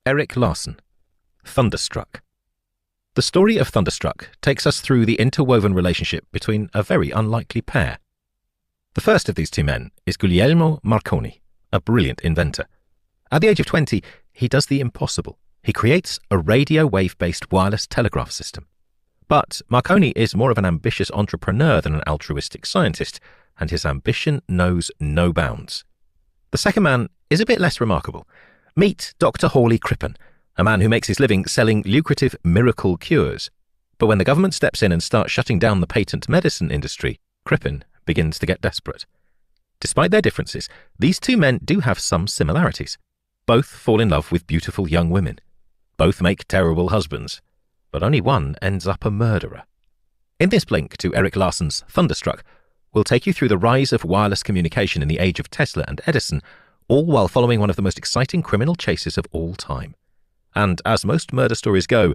Erik Larson, Thunderstruck. The story of Thunderstruck takes us through the interwoven relationship between a very unlikely pair. The first of these two men is Guglielmo Marconi, a brilliant inventor. At the age of 20, he does the impossible. He creates a radio wave-based wireless telegraph system. But Marconi is more of an ambitious entrepreneur than an altruistic scientist, and his ambition knows no bounds. The second man is a bit less remarkable. Meet Dr. Hawley Crippen, a man who makes his living selling lucrative miracle cures. But when the government steps in and starts shutting down the patent medicine industry, Crippen begins to get desperate. Despite their differences, these two men do have some similarities. Both fall in love with beautiful young women. Both make terrible husbands. But only one ends up a murderer. In this blink to Erik Larson's Thunderstruck, we'll take you through the rise of wireless communication in the age of Tesla and Edison, all while following one of the most exciting criminal chases of all time. And as most murder stories go,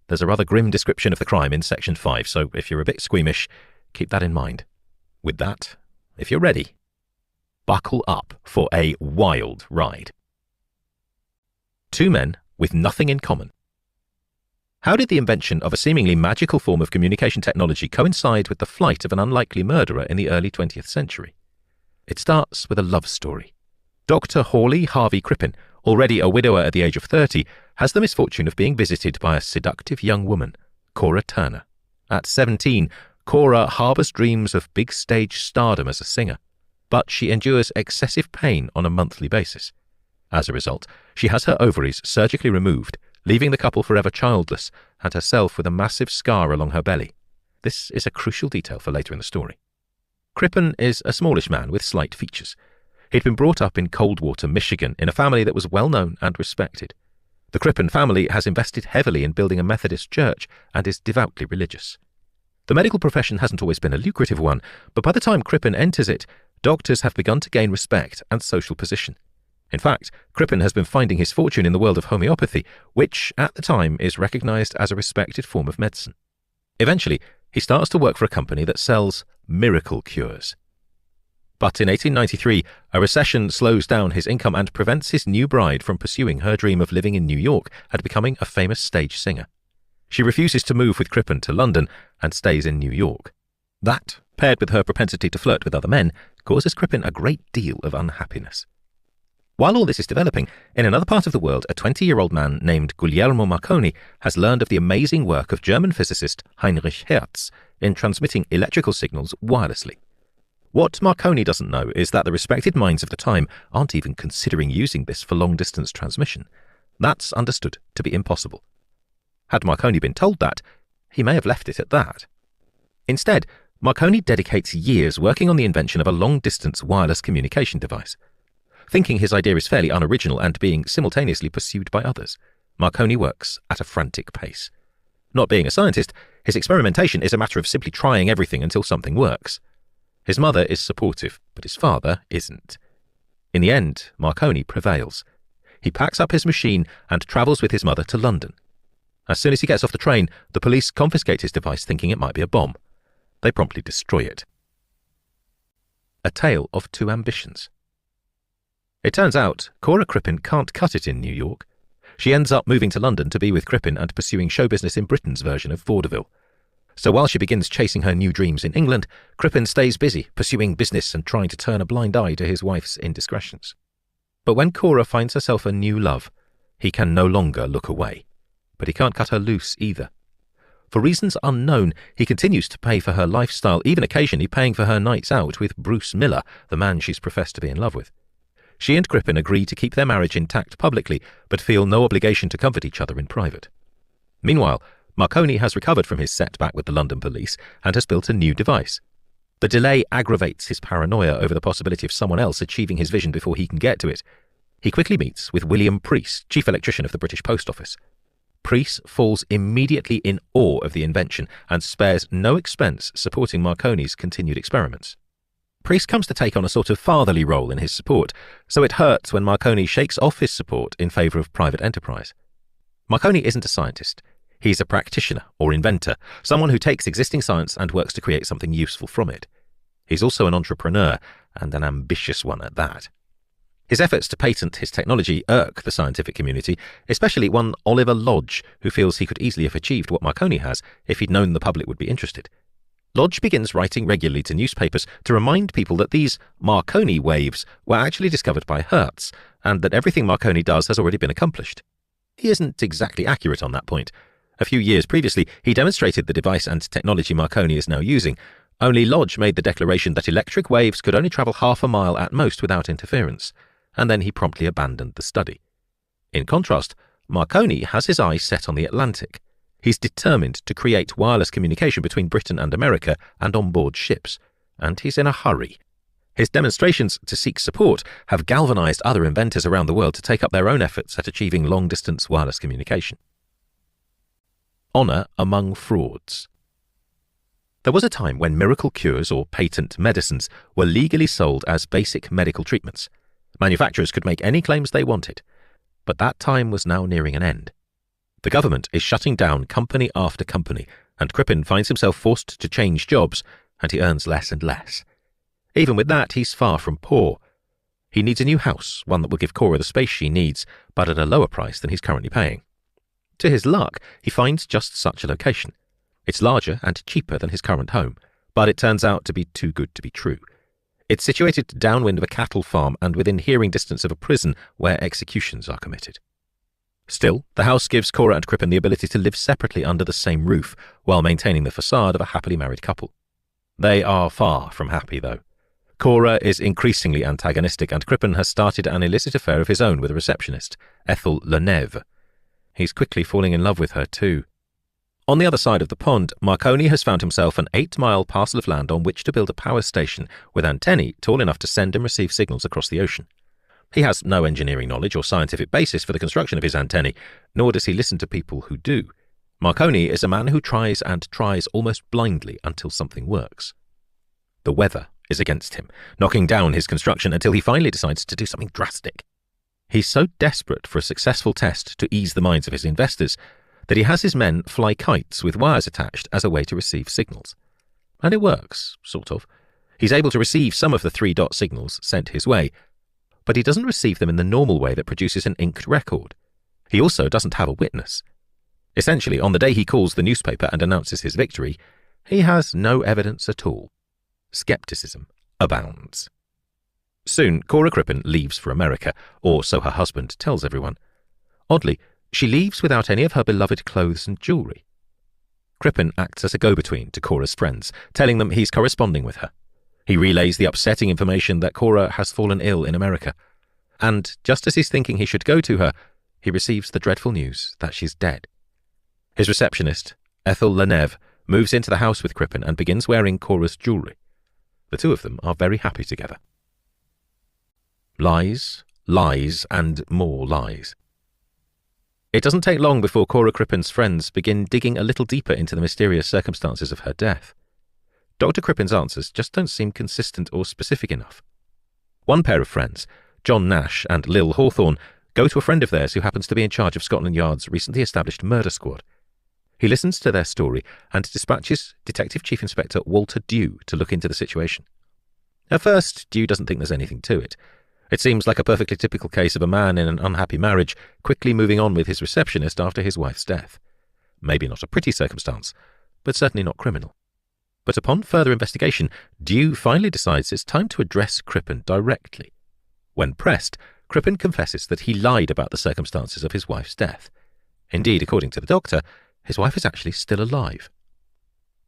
there's a rather grim description of the crime in Section 5, so if you're a bit squeamish, keep that in mind. With that, if you're ready, buckle up for a wild ride. Two men with nothing in common. How did the invention of a seemingly magical form of communication technology coincide with the flight of an unlikely murderer in the early 20th century? It starts with a love story. Dr. Hawley Harvey Crippen, already a widower at the age of 30, has the misfortune of being visited by a seductive young woman, Cora Turner. At 17, Cora harbours dreams of big stage stardom as a singer, but she endures excessive pain on a monthly basis. As a result, she has her ovaries surgically removed, leaving the couple forever childless and herself with a massive scar along her belly. This is a crucial detail for later in the story. Crippen is a smallish man with slight features. He'd been brought up in Coldwater, Michigan, in a family that was well known and respected. The Crippen family has invested heavily in building a Methodist church and is devoutly religious. The medical profession hasn't always been a lucrative one, but by the time Crippen enters it, doctors have begun to gain respect and social position. In fact, Crippen has been finding his fortune in the world of homeopathy, which, at the time, is recognized as a respected form of medicine. Eventually, he starts to work for a company that sells miracle cures. But in 1893, a recession slows down his income and prevents his new bride from pursuing her dream of living in New York and becoming a famous stage singer. She refuses to move with Crippen to London and stays in New York. That, paired with her propensity to flirt with other men, causes Crippen a great deal of unhappiness. While all this is developing, in another part of the world, a 20-year-old man named Guglielmo Marconi has learned of the amazing work of German physicist Heinrich Hertz in transmitting electrical signals wirelessly. What Marconi doesn't know is that the respected minds of the time aren't even considering using this for long-distance transmission. That's understood to be impossible. Had Marconi been told that, he may have left it at that. Instead, Marconi dedicates years working on the invention of a long-distance wireless communication device. Thinking his idea is fairly unoriginal and being simultaneously pursued by others, Marconi works at a frantic pace. Not being a scientist, his experimentation is a matter of simply trying everything until something works. His mother is supportive, but his father isn't. In the end, Marconi prevails. He packs up his machine and travels with his mother to London. As soon as he gets off the train, the police confiscate his device thinking it might be a bomb. They promptly destroy it. A tale of two ambitions. It turns out Cora Crippen can't cut it in New York. She ends up moving to London to be with Crippen and pursuing show business in Britain's version of vaudeville. So while she begins chasing her new dreams in England, Crippen stays busy pursuing business and trying to turn a blind eye to his wife's indiscretions. But when Cora finds herself a new love, he can no longer look away. But he can't cut her loose either. For reasons unknown, he continues to pay for her lifestyle, even occasionally paying for her nights out with Bruce Miller, the man she's professed to be in love with. She and Crippen agree to keep their marriage intact publicly, but feel no obligation to comfort each other in private. Meanwhile, Marconi has recovered from his setback with the London police and has built a new device. The delay aggravates his paranoia over the possibility of someone else achieving his vision before he can get to it. He quickly meets with William Preece, chief electrician of the British Post Office. Preece falls immediately in awe of the invention and spares no expense supporting Marconi's continued experiments. Preece comes to take on a sort of fatherly role in his support, so it hurts when Marconi shakes off his support in favour of private enterprise. Marconi isn't a scientist. He's a practitioner or inventor, someone who takes existing science and works to create something useful from it. He's also an entrepreneur, and an ambitious one at that. His efforts to patent his technology irk the scientific community, especially one Oliver Lodge, who feels he could easily have achieved what Marconi has if he'd known the public would be interested. Lodge begins writing regularly to newspapers to remind people that these Marconi waves were actually discovered by Hertz, and that everything Marconi does has already been accomplished. He isn't exactly accurate on that point. A few years previously, he demonstrated the device and technology Marconi is now using, only Lodge made the declaration that electric waves could only travel half a mile at most without interference, and then he promptly abandoned the study. In contrast, Marconi has his eyes set on the Atlantic. He's determined to create wireless communication between Britain and America and on board ships, and he's in a hurry. His demonstrations to seek support have galvanized other inventors around the world to take up their own efforts at achieving long-distance wireless communication. Honour among frauds. There was a time when miracle cures or patent medicines were legally sold as basic medical treatments. Manufacturers could make any claims they wanted, but that time was now nearing an end. The government is shutting down company after company, and Crippen finds himself forced to change jobs, and he earns less and less. Even with that, he's far from poor. He needs a new house, one that will give Cora the space she needs, but at a lower price than he's currently paying. To his luck, he finds just such a location. It's larger and cheaper than his current home, but it turns out to be too good to be true. It's situated downwind of a cattle farm and within hearing distance of a prison where executions are committed. Still, the house gives Cora and Crippen the ability to live separately under the same roof while maintaining the facade of a happily married couple. They are far from happy, though. Cora is increasingly antagonistic, and Crippen has started an illicit affair of his own with a receptionist, Ethel Leneve. He's quickly falling in love with her, too. On the other side of the pond, Marconi has found himself an 8-mile parcel of land on which to build a power station with antennae tall enough to send and receive signals across the ocean. He has no engineering knowledge or scientific basis for the construction of his antennae, nor does he listen to people who do. Marconi is a man who tries and tries almost blindly until something works. The weather is against him, knocking down his construction until he finally decides to do something drastic. He's so desperate for a successful test to ease the minds of his investors that he has his men fly kites with wires attached as a way to receive signals. And it works, sort of. He's able to receive some of the 3-dot signals sent his way, but he doesn't receive them in the normal way that produces an inked record. He also doesn't have a witness. Essentially, on the day he calls the newspaper and announces his victory, he has no evidence at all. Skepticism abounds. Soon, Cora Crippen leaves for America, or so her husband tells everyone. Oddly, she leaves without any of her beloved clothes and jewellery. Crippen acts as a go-between to Cora's friends, telling them he's corresponding with her. He relays the upsetting information that Cora has fallen ill in America, and just as he's thinking he should go to her, he receives the dreadful news that she's dead. His receptionist, Ethel Leneve, moves into the house with Crippen and begins wearing Cora's jewellery. The two of them are very happy together. Lies, lies, and more lies. It doesn't take long before Cora Crippen's friends begin digging a little deeper into the mysterious circumstances of her death. Dr. Crippen's answers just don't seem consistent or specific enough. One pair of friends, John Nash and Lil Hawthorne, go to a friend of theirs who happens to be in charge of Scotland Yard's recently established murder squad. He listens to their story and dispatches Detective Chief Inspector Walter Dew to look into the situation. At first, Dew doesn't think there's anything to it. It seems like a perfectly typical case of a man in an unhappy marriage quickly moving on with his receptionist after his wife's death. Maybe not a pretty circumstance, but certainly not criminal. But upon further investigation, Dew finally decides it's time to address Crippen directly. When pressed, Crippen confesses that he lied about the circumstances of his wife's death. Indeed, according to the doctor, his wife is actually still alive.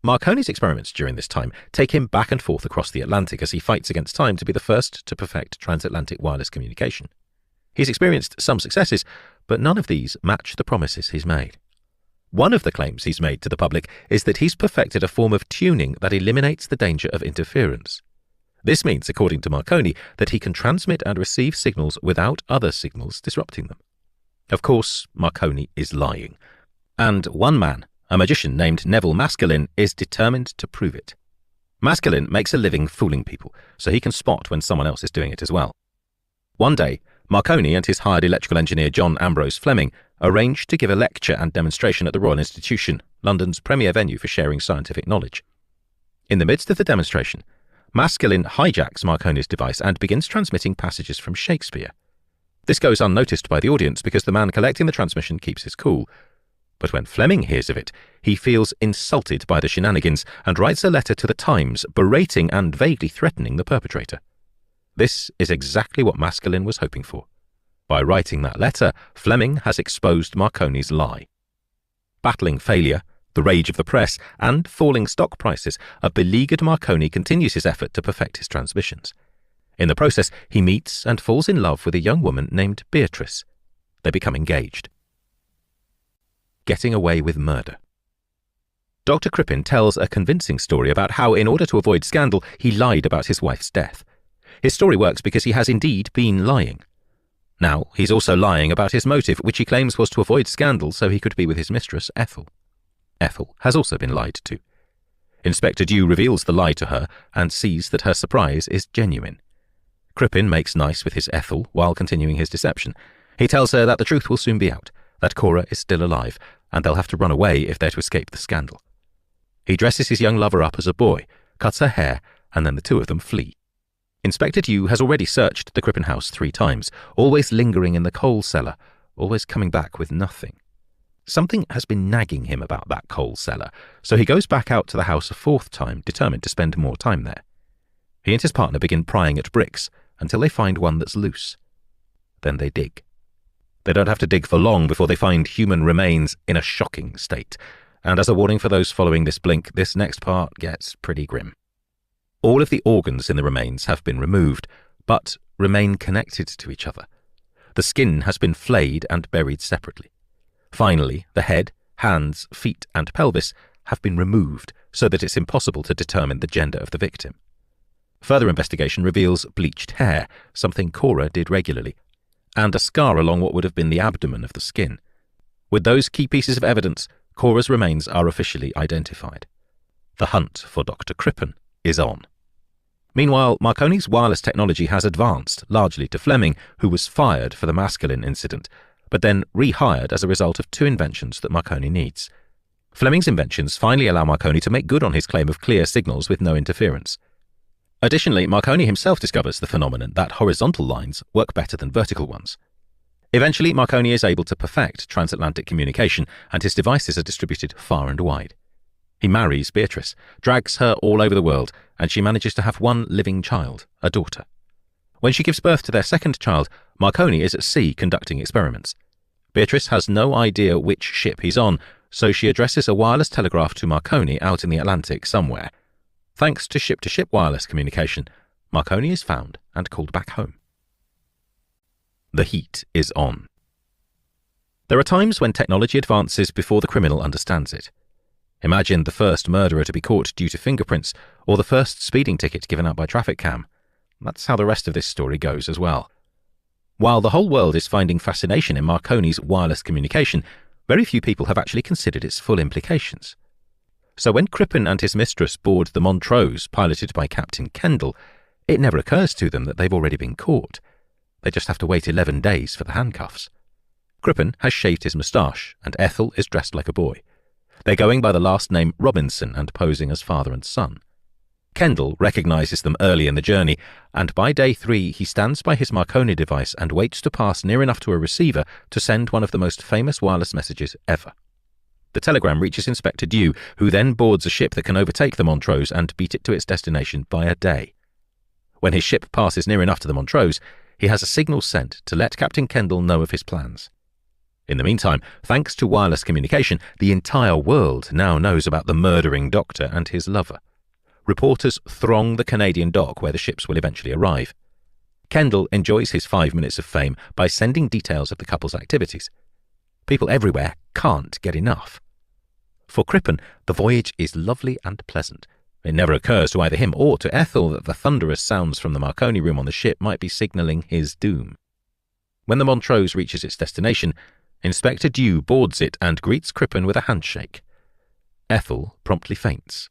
Marconi's experiments during this time take him back and forth across the Atlantic as he fights against time to be the first to perfect transatlantic wireless communication. He's experienced some successes, but none of these match the promises he's made. One of the claims he's made to the public is that he's perfected a form of tuning that eliminates the danger of interference. This means, according to Marconi, that he can transmit and receive signals without other signals disrupting them. Of course, Marconi is lying. And one man, a magician named Neville Maskelyne, is determined to prove it. Maskelyne makes a living fooling people, so he can spot when someone else is doing it as well. One day, Marconi and his hired electrical engineer John Ambrose Fleming arranged to give a lecture and demonstration at the Royal Institution, London's premier venue for sharing scientific knowledge. In the midst of the demonstration, Maskelyne hijacks Marconi's device and begins transmitting passages from Shakespeare. This goes unnoticed by the audience because the man collecting the transmission keeps his cool. But when Fleming hears of it, he feels insulted by the shenanigans and writes a letter to the Times berating and vaguely threatening the perpetrator. This is exactly what Maskelyne was hoping for. By writing that letter, Fleming has exposed Marconi's lie. Battling failure, the rage of the press, and falling stock prices, a beleaguered Marconi continues his effort to perfect his transmissions. In the process, he meets and falls in love with a young woman named Beatrice. They become engaged. Getting away with murder. Dr. Crippen tells a convincing story about how, in order to avoid scandal, he lied about his wife's death. His story works because he has indeed been lying. Now, he's also lying about his motive, which he claims was to avoid scandal so he could be with his mistress, Ethel. Ethel has also been lied to. Inspector Dew reveals the lie to her and sees that her surprise is genuine. Crippen makes nice with his Ethel while continuing his deception. He tells her that the truth will soon be out, that Cora is still alive, and they'll have to run away if they're to escape the scandal. He dresses his young lover up as a boy, cuts her hair, and then the two of them flee. Inspector Dew has already searched the Crippen house 3 times, always lingering in the coal cellar, always coming back with nothing. Something has been nagging him about that coal cellar, so he goes back out to the house a 4th time, determined to spend more time there. He and his partner begin prying at bricks until they find one that's loose. Then they dig. They don't have to dig for long before they find human remains in a shocking state, and as a warning for those following this blink, this next part gets pretty grim. All of the organs in the remains have been removed, but remain connected to each other. The skin has been flayed and buried separately. Finally, the head, hands, feet, and pelvis have been removed so that it's impossible to determine the gender of the victim. Further investigation reveals bleached hair, something Cora did regularly, and a scar along what would have been the abdomen of the skin. With those key pieces of evidence, Cora's remains are officially identified. The hunt for Dr. Crippen is on. Meanwhile, Marconi's wireless technology has advanced, largely to Fleming, who was fired for the Maskelyne incident, but then rehired as a result of 2 inventions that Marconi needs. Fleming's inventions finally allow Marconi to make good on his claim of clear signals with no interference. Additionally, Marconi himself discovers the phenomenon that horizontal lines work better than vertical ones. Eventually, Marconi is able to perfect transatlantic communication, and his devices are distributed far and wide. He marries Beatrice, drags her all over the world, and she manages to have 1 living child, a daughter. When she gives birth to their 2nd child, Marconi is at sea conducting experiments. Beatrice has no idea which ship he's on, so she addresses a wireless telegraph to Marconi out in the Atlantic somewhere. Thanks to ship-to-ship wireless communication, Marconi is found and called back home. The heat is on. There are times when technology advances before the criminal understands it. Imagine the first murderer to be caught due to fingerprints, or the first speeding ticket given out by traffic cam. That's how the rest of this story goes as well. While the whole world is finding fascination in Marconi's wireless communication, very few people have actually considered its full implications. So when Crippen and his mistress board the Montrose, piloted by Captain Kendall, it never occurs to them that they've already been caught. They just have to wait 11 days for the handcuffs. Crippen has shaved his moustache, and Ethel is dressed like a boy. They're going by the last name Robinson and posing as father and son. Kendall recognizes them early in the journey, and by day 3 he stands by his Marconi device and waits to pass near enough to a receiver to send one of the most famous wireless messages ever. The telegram reaches Inspector Dew, who then boards a ship that can overtake the Montrose and beat it to its destination by a day. When his ship passes near enough to the Montrose, he has a signal sent to let Captain Kendall know of his plans. In the meantime, thanks to wireless communication, the entire world now knows about the murdering doctor and his lover. Reporters throng the Canadian dock where the ships will eventually arrive. Kendall enjoys his 5 minutes of fame by sending details of the couple's activities. People everywhere can't get enough. For Crippen, the voyage is lovely and pleasant. It never occurs to either him or to Ethel that the thunderous sounds from the Marconi room on the ship might be signalling his doom. When the Montrose reaches its destination, Inspector Dew boards it and greets Crippen with a handshake. Ethel promptly faints.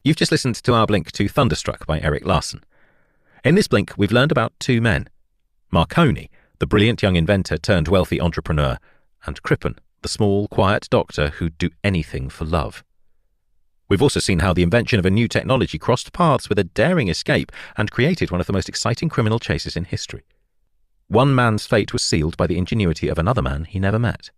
You've just listened to our blink to Thunderstruck by Erik Larson. In this blink, we've learned about 2 men. Marconi, the brilliant young inventor turned wealthy entrepreneur, and Crippen, the small, quiet doctor who'd do anything for love. We've also seen how the invention of a new technology crossed paths with a daring escape and created one of the most exciting criminal chases in history. One man's fate was sealed by the ingenuity of another man he never met.